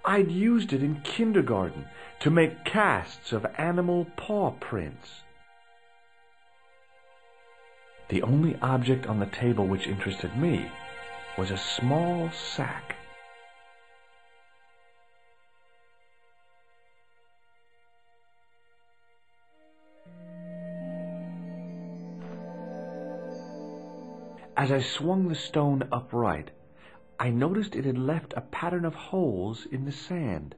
I'd used it in kindergarten to make casts of animal paw prints. The only object on the table which interested me was a small sack. As I swung the stone upright, I noticed it had left a pattern of holes in the sand.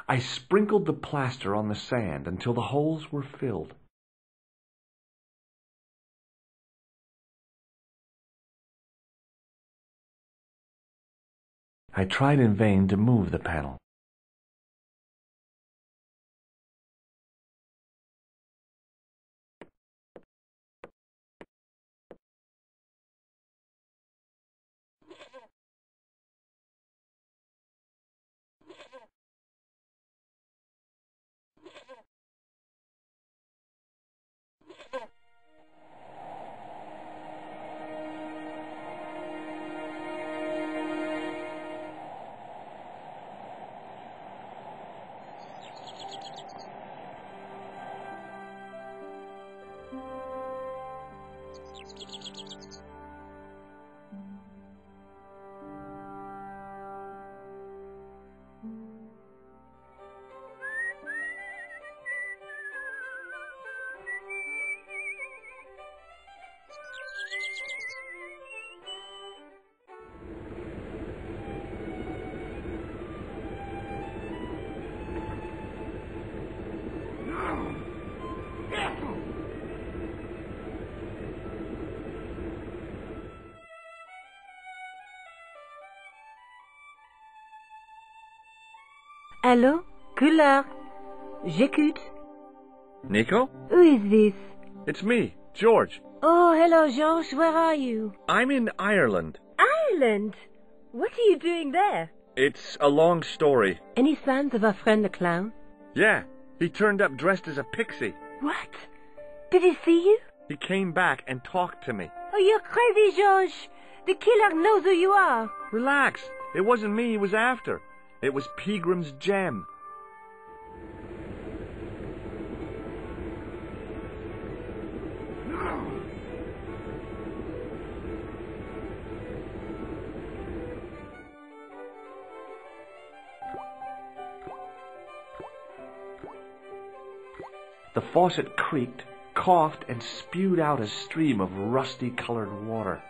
I sprinkled the plaster on the sand until the holes were filled. I tried in vain to move the panel. Allô? Couleur. J'écoute. Nico? Who is this? It's me, George. Oh, hello, George. Where are you? I'm in Ireland. Ireland? What are you doing there? It's a long story. Any signs of our friend the clown? Yeah, he turned up dressed as a pixie. What? Did he see you? He came back and talked to me. Oh, you're crazy, George. The killer knows who you are. Relax. It wasn't me he was after. It was Peagram's gem. The faucet creaked, coughed, and spewed out a stream of rusty-colored water.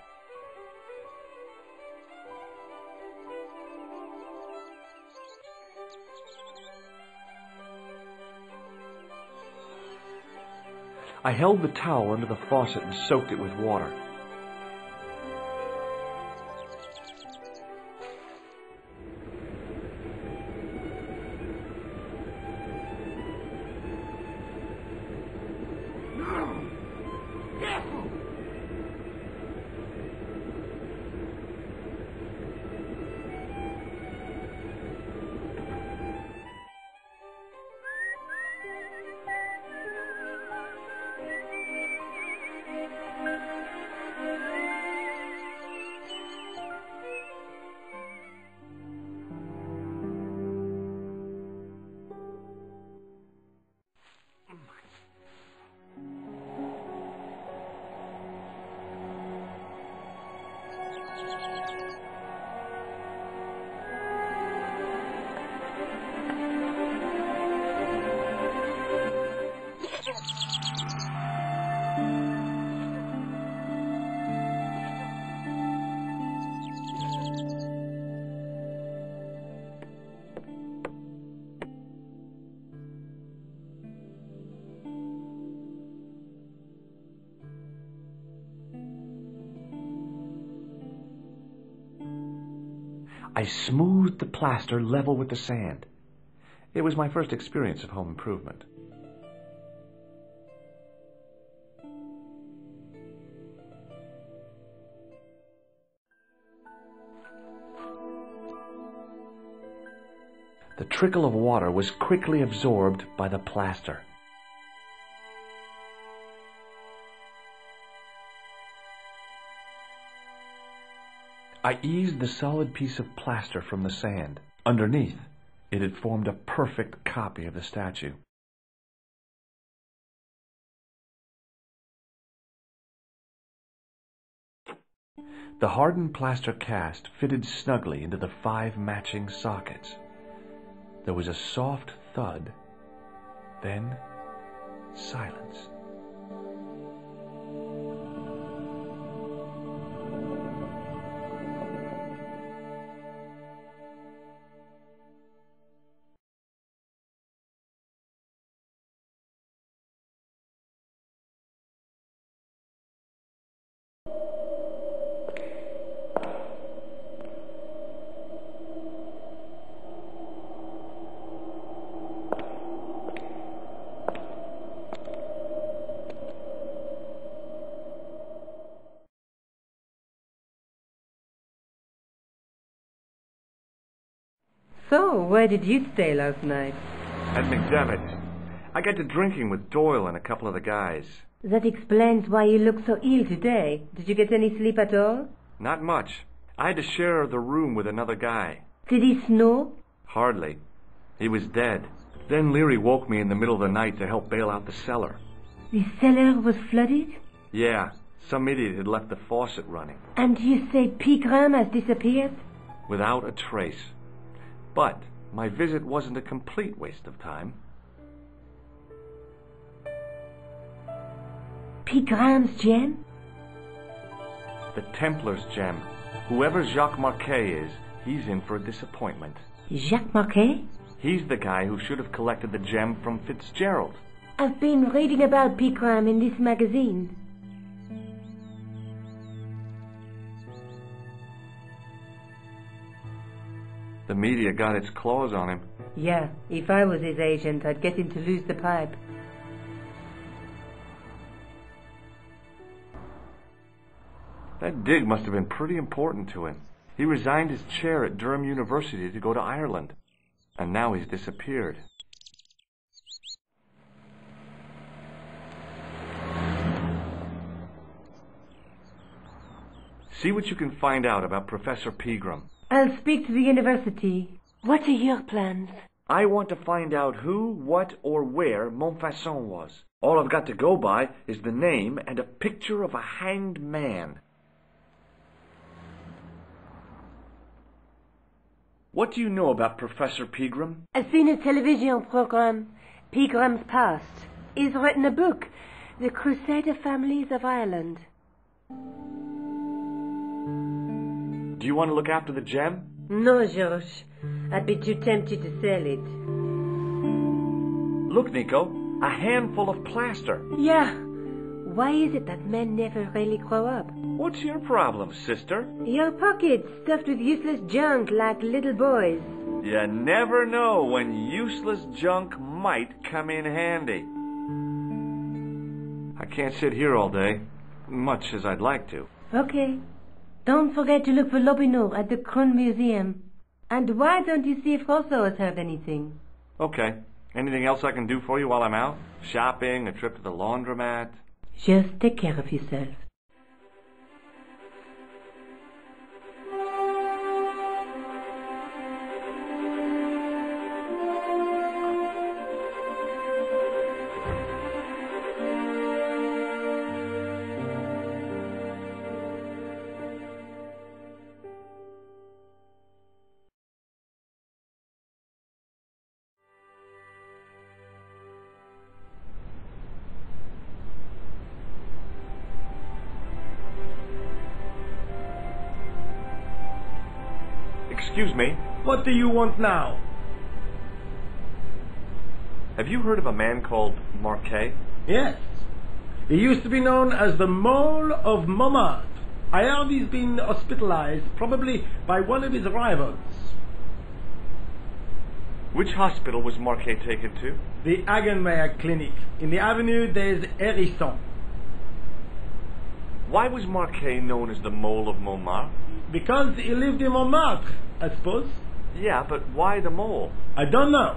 I held the towel under the faucet and soaked it with water. I smoothed the plaster level with the sand. It was my first experience of home improvement. The trickle of water was quickly absorbed by the plaster. I eased the solid piece of plaster from the sand. Underneath, it had formed a perfect copy of the statue. The hardened plaster cast fitted snugly into the 5 matching sockets. There was a soft thud, then silence. So, where did you stay last night? At McDevitt's. I got to drinking with Doyle and a couple of the guys. That explains why you look so ill today. Did you get any sleep at all? Not much. I had to share the room with another guy. Did he snore? Hardly. He was dead. Then Leary woke me in the middle of the night to help bail out the cellar. The cellar was flooded? Yeah, some idiot had left the faucet running. And you say Pegram has disappeared? Without a trace. But my visit wasn't a complete waste of time. Pegram's gem? The Templars' gem. Whoever Jacques Marque is, he's in for a disappointment. Jacques Marque? He's the guy who should have collected the gem from Fitzgerald. I've been reading about Pegram in this magazine. The media got its claws on him. Yeah, if I was his agent, I'd get him to lose the pipe. That dig must have been pretty important to him. He resigned his chair at Durham University to go to Ireland. And now he's disappeared. See what you can find out about Professor Pegram. I'll speak to the university. What are your plans? I want to find out who, what, or where Montfaucon was. All I've got to go by is the name and a picture of a hanged man. What do you know about Professor Pegram? I've seen a television program, Pegram's Past. He's written a book, The Crusader Families of Ireland. Do you want to look after the gem? No, Georges. I'd be too tempted to sell it. Look, Nico, a handful of plaster. Yeah. Why is it that men never really grow up? What's your problem, sister? Your pockets stuffed with useless junk like little boys. You never know when useless junk might come in handy. I can't sit here all day, much as I'd like to. Okay. Don't forget to look for Lobineau at the Kroon Museum. And why don't you see if Rousseau has heard anything? Okay. Anything else I can do for you while I'm out? Shopping, a trip to the laundromat? Just take care of yourself. Excuse me. What do you want now? Have you heard of a man called Marque? Yes. He used to be known as the Mole of Montmartre. I heard he's been hospitalized, probably by one of his rivals. Which hospital was Marque taken to? The Hagenmeyer Clinic. In the avenue des Hérissons. Why was Marque known as the Mole of Montmartre? Because he lived in Montmartre, I suppose. Yeah, but why the mole? I don't know.